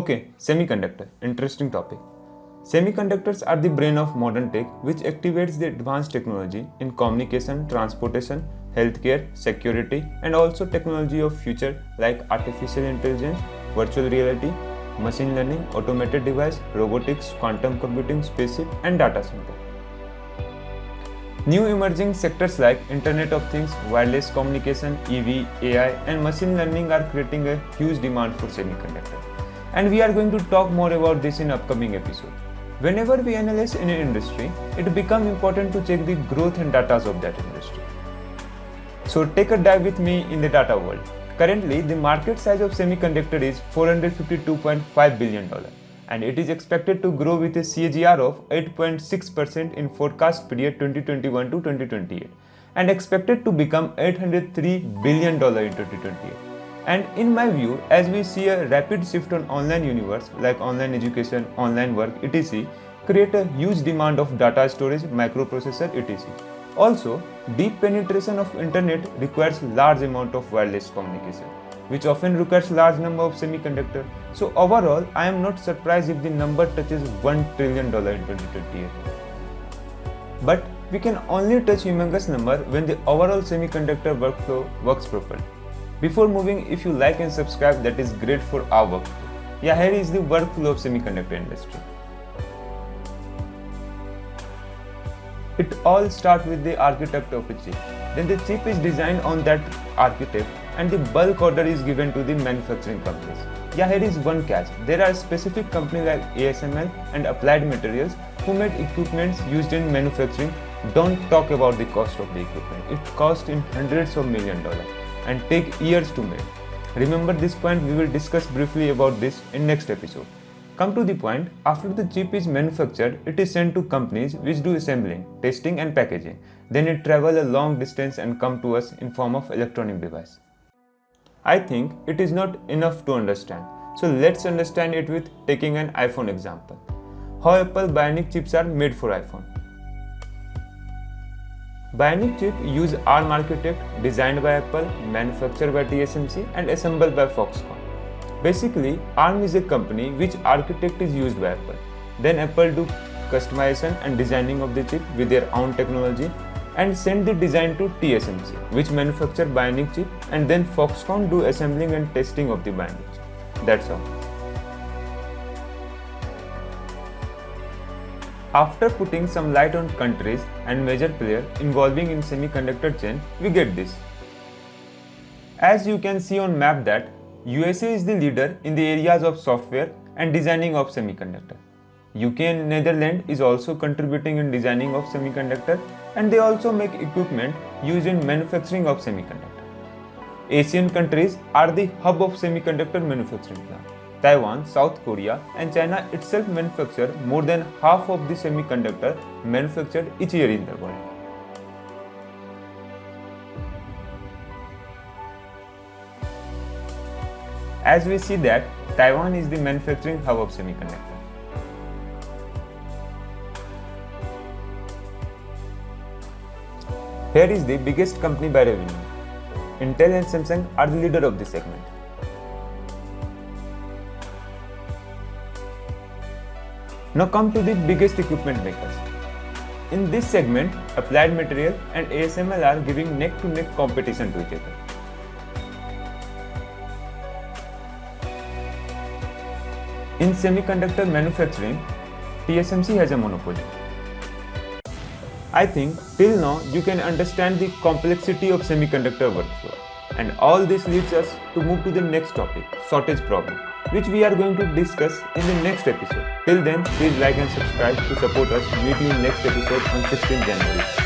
Okay, semiconductor, interesting topic. Semiconductors are the brain of modern tech, which activates the advanced technology in communication, transportation, healthcare, security, and also technology of future like artificial intelligence, virtual reality, machine learning, automated device, robotics, quantum computing, spaceship, and data center. New emerging sectors like Internet of Things, wireless communication, EV, AI, and machine learning are creating a huge demand for semiconductors. And we are going to talk more about this in upcoming episode. Whenever we analyze any industry, it becomes important to check the growth and data of that industry. So take a dive with me in the data world. Currently, the market size of semiconductor is $452.5 billion, and it is expected to grow with a CAGR of 8.6% in forecast period 2021 to 2028, and expected to become $803 billion in 2028. And in my view, as we see a rapid shift on online universe like online education, online work, etc., create a huge demand of data storage, microprocessor, etc. Also, deep penetration of internet requires large amount of wireless communication, which often requires large number of semiconductors. So overall, I am not surprised if the number touches $1 trillion in 2028. But we can only touch humongous number when the overall semiconductor workflow works properly. Before moving, if you like and subscribe, that is great for our workflow. Yeah, here is the workflow of semiconductor industry. It all starts with the architect of a chip. Then the chip is designed on that architect and the bulk order is given to the manufacturing companies. Yeah, here is one catch. There are specific companies like ASML and Applied Materials who made equipments used in manufacturing. Don't talk about the cost of the equipment. It costs in hundreds of millions of dollars and take years to make. Remember this point, we will discuss briefly about this in next episode. Come to the point, after the chip is manufactured, it is sent to companies which do assembling, testing and packaging. Then it travels a long distance and come to us in form of electronic device. I think it is not enough to understand. So let's understand it with taking an iPhone example. How Apple Bionic chips are made for iPhone. Bionic chip use ARM architect designed by Apple, manufactured by TSMC and assembled by Foxconn. Basically, ARM is a company which architect is used by Apple. Then Apple do customization and designing of the chip with their own technology and send the design to TSMC, which manufacture Bionic chip, and then Foxconn do assembling and testing of the Bionic chip. That's all. After putting some light on countries and major players involving in semiconductor chain, we get this. As you can see on map that USA is the leader in the areas of software and designing of semiconductor. UK and Netherlands is also contributing in designing of semiconductor, and they also make equipment used in manufacturing of semiconductor. Asian countries are the hub of semiconductor manufacturing plant. Taiwan, South Korea and China itself manufacture more than half of the semiconductor manufactured each year in the world. As we see that Taiwan is the manufacturing hub of semiconductor. Here is the biggest company by revenue. Intel and Samsung are the leader of this segment. Now come to the biggest equipment makers. In this segment, Applied Material and ASML are giving neck-to-neck competition to each other. In semiconductor manufacturing, TSMC has a monopoly. I think till now you can understand the complexity of semiconductor workflow, and all this leads us to move to the next topic, shortage problem, which we are going to discuss in the next episode. Till then, please like and subscribe to support us. Meet you in next episode on 16th January.